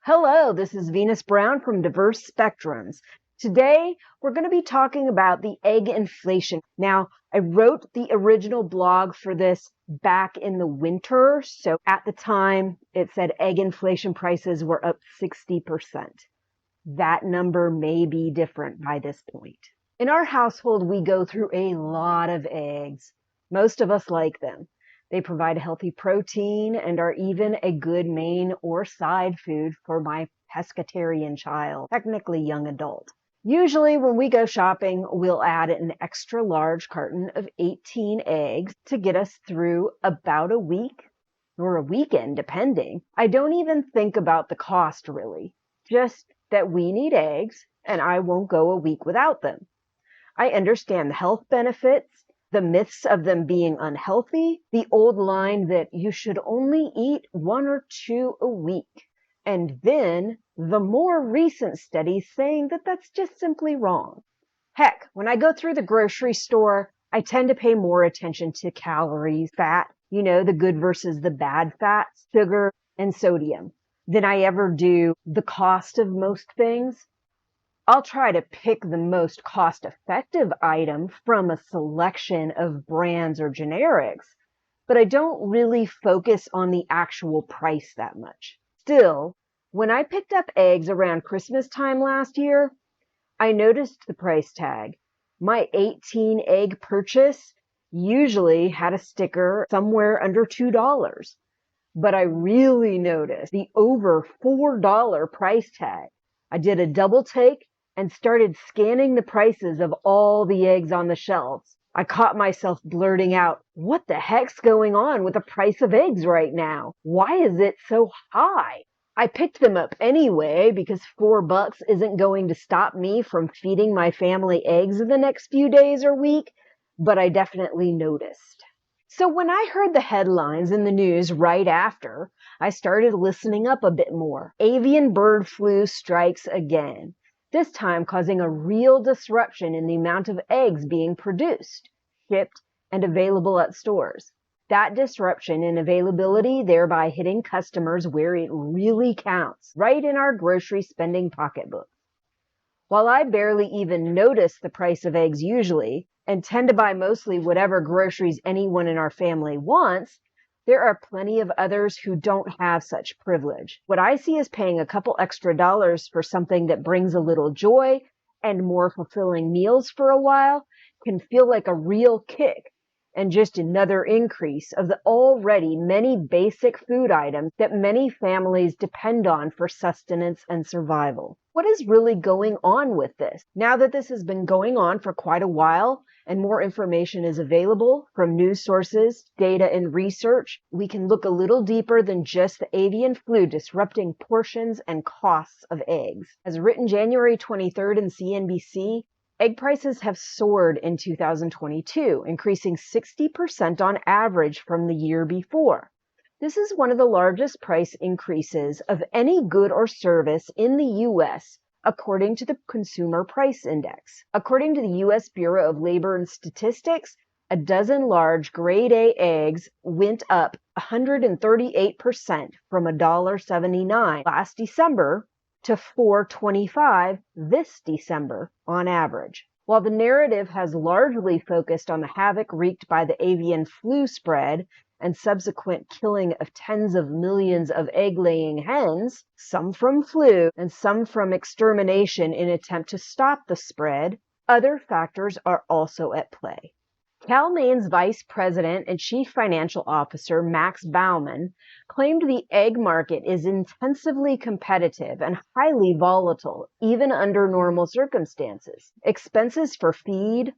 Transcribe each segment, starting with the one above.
Hello, this is Venus Brown from Diverse Spectrums. Today, we're going to be talking about the egg inflation. Now, I wrote the original blog for this back in the winter, so at the time, it said egg inflation prices were up 60%. That number may be different by this point. In our household, we go through a lot of eggs. Most of us like them. They provide healthy protein and are even a good main or side food for my pescatarian child, technically young adult. Usually when we go shopping, we'll add an extra large carton of 18 eggs to get us through about a week or a weekend, depending. I don't even think about the cost really, just that we need eggs and I won't go a week without them. I understand the health benefits, the myths of them being unhealthy, the old line that you should only eat 1 or 2 a week, and then the more recent studies saying that that's just simply wrong. Heck, when I go through the grocery store, I tend to pay more attention to calories, fat, the good versus the bad fats, sugar, and sodium, than I ever do the cost of most things. I'll try to pick the most cost-effective item from a selection of brands or generics, but I don't really focus on the actual price that much. Still, when I picked up eggs around Christmas time last year, I noticed the price tag. My 18 egg purchase usually had a sticker somewhere under $2, but I really noticed the over $4 price tag. I did a double take and started scanning the prices of all the eggs on the shelves. I caught myself blurting out, "What the heck's going on with the price of eggs right now? Why is it so high?" I picked them up anyway because $4 isn't going to stop me from feeding my family eggs the next few days or week, but I definitely noticed. So when I heard the headlines in the news right after, I started listening up a bit more. Avian bird flu strikes again, this time causing a real disruption in the amount of eggs being produced, shipped, and available at stores. That disruption in availability thereby hitting customers where it really counts, right in our grocery spending pocketbooks. While I barely even notice the price of eggs usually, and tend to buy mostly whatever groceries anyone in our family wants, there are plenty of others who don't have such privilege. What I see as paying a couple extra dollars for something that brings a little joy and more fulfilling meals for a while can feel like a real kick and just another increase of the already many basic food items that many families depend on for sustenance and survival. What is really going on with this? Now that this has been going on for quite a while and more information is available from news sources, data, and research, we can look a little deeper than just the avian flu disrupting portions and costs of eggs. As written January 23rd in CNBC, egg prices have soared in 2022, increasing 60% on average from the year before. This is one of the largest price increases of any good or service in the U.S., according to the Consumer Price Index. According to the U.S. Bureau of Labor and Statistics, a dozen large grade A eggs went up 138% from $1.79 last December to $4.25 this December on average. While the narrative has largely focused on the havoc wreaked by the avian flu spread and subsequent killing of tens of millions of egg-laying hens, some from flu and some from extermination in attempt to stop the spread, other factors are also at play. Cal-Maine's Vice President and Chief Financial Officer Max Baumann claimed the egg market is intensively competitive and highly volatile, even under normal circumstances. Expenses for feed,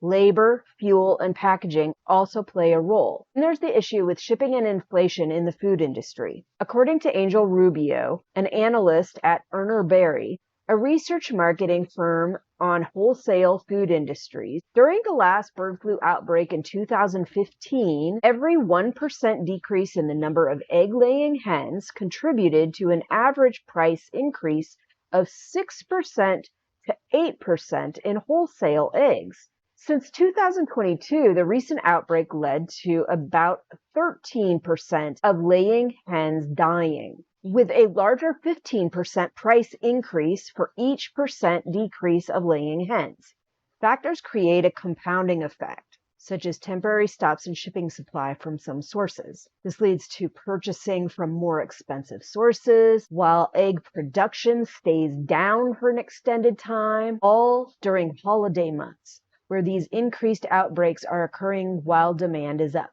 labor, fuel, and packaging also play a role. And there's the issue with shipping and inflation in the food industry. According to Angel Rubio, an analyst at Urner Barry, a research marketing firm on wholesale food industries, during the last bird flu outbreak in 2015, every 1% decrease in the number of egg-laying hens contributed to an average price increase of 6% to 8% in wholesale eggs. Since 2022, the recent outbreak led to about 13% of laying hens dying. with a larger 15% price increase for each percent decrease of laying hens. Factors create a compounding effect, such as temporary stops in shipping supply from some sources. This leads to purchasing from more expensive sources, while egg production stays down for an extended time, all during holiday months, where these increased outbreaks are occurring while demand is up.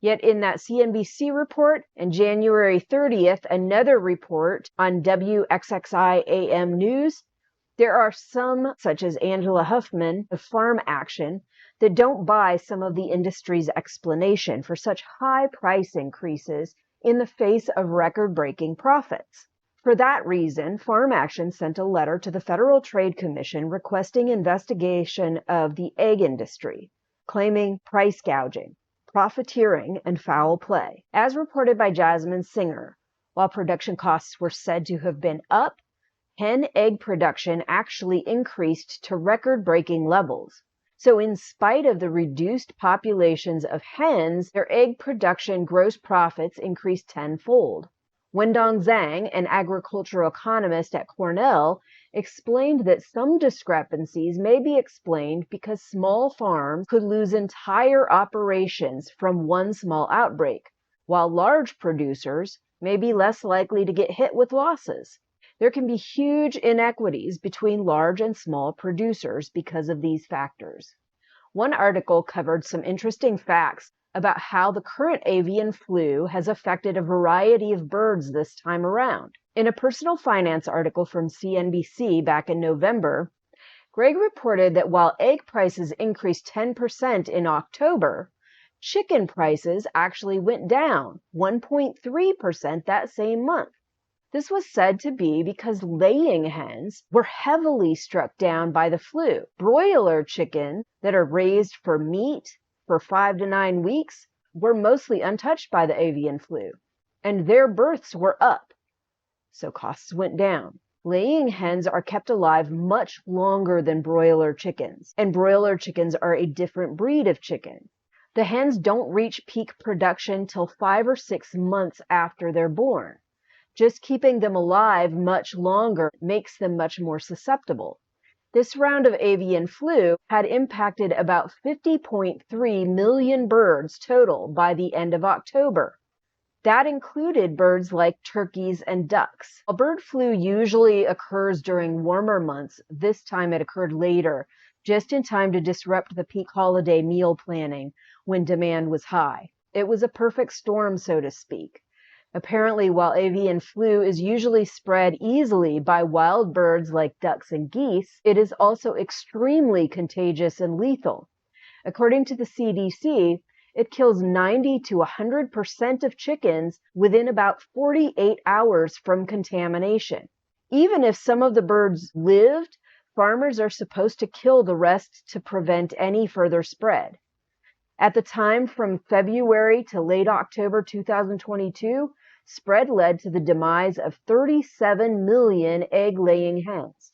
Yet in that CNBC report, and January 30th, another report on WXXI AM News, there are some, such as Angela Huffman of Farm Action, that don't buy some of the industry's explanation for such high price increases in the face of record-breaking profits. For that reason, Farm Action sent a letter to the Federal Trade Commission requesting investigation of the egg industry, claiming price gouging, profiteering, and foul play. As reported by Jasmine Singer, while production costs were said to have been up, hen egg production actually increased to record-breaking levels. So in spite of the reduced populations of hens, their egg production gross profits increased tenfold. Wendong Zhang, an agricultural economist at Cornell, explained that some discrepancies may be explained because small farms could lose entire operations from one small outbreak, while large producers may be less likely to get hit with losses. There can be huge inequities between large and small producers because of these factors. One article covered some interesting facts about how the current avian flu has affected a variety of birds this time around. In a personal finance article from CNBC back in November, Greg reported that while egg prices increased 10% in October, chicken prices actually went down 1.3% that same month. This was said to be because laying hens were heavily struck down by the flu. Broiler chickens that are raised for meat for 5 to 9 weeks were mostly untouched by the avian flu, and their births were up, so costs went down. Laying hens are kept alive much longer than broiler chickens, and broiler chickens are a different breed of chicken. The hens don't reach peak production till 5 or 6 months after they're born. Just keeping them alive much longer makes them much more susceptible. This round of avian flu had impacted about 50.3 million birds total by the end of October. That included birds like turkeys and ducks. While bird flu usually occurs during warmer months, this time it occurred later, just in time to disrupt the peak holiday meal planning when demand was high. It was a perfect storm, so to speak. Apparently, while avian flu is usually spread easily by wild birds like ducks and geese, it is also extremely contagious and lethal. According to the CDC, it kills 90 to 100% of chickens within about 48 hours from contamination. Even if some of the birds lived, farmers are supposed to kill the rest to prevent any further spread. At the time from February to late October 2022, spread led to the demise of 37 million egg-laying hens.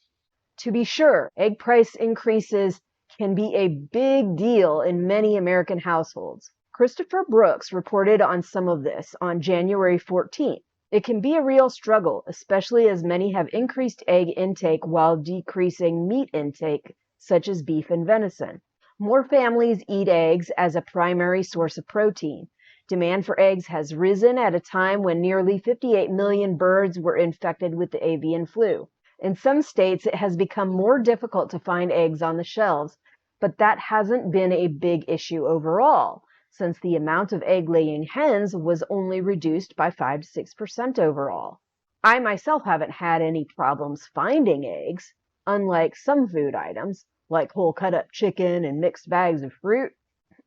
To be sure, egg price increases can be a big deal in many American households. Christopher Brooks reported on some of this on January 14th. It can be a real struggle, especially as many have increased egg intake while decreasing meat intake, such as beef and venison. More families eat eggs as a primary source of protein. Demand for eggs has risen at a time when nearly 58 million birds were infected with the avian flu. In some states, it has become more difficult to find eggs on the shelves, but that hasn't been a big issue overall, since the amount of egg-laying hens was only reduced by 5 to 6% overall. I myself haven't had any problems finding eggs, unlike some food items, like whole cut-up chicken and mixed bags of fruit,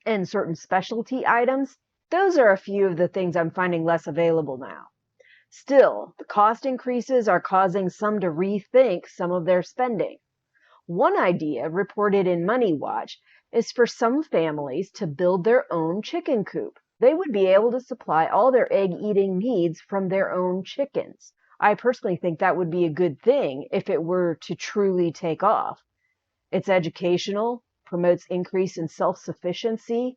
and certain specialty items. Those are a few of the things I'm finding less available now. Still, the cost increases are causing some to rethink some of their spending. One idea reported in Money Watch is for some families to build their own chicken coop. They would be able to supply all their egg-eating needs from their own chickens. I personally think that would be a good thing if it were to truly take off. It's educational, promotes increase in self-sufficiency,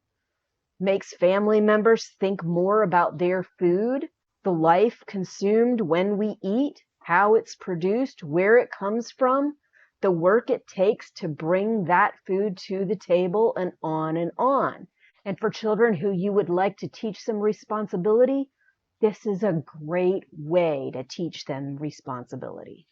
makes family members think more about their food, the life consumed when we eat, how it's produced, where it comes from, the work it takes to bring that food to the table, and on and on. And for children who you would like to teach some responsibility, this is a great way to teach them responsibility.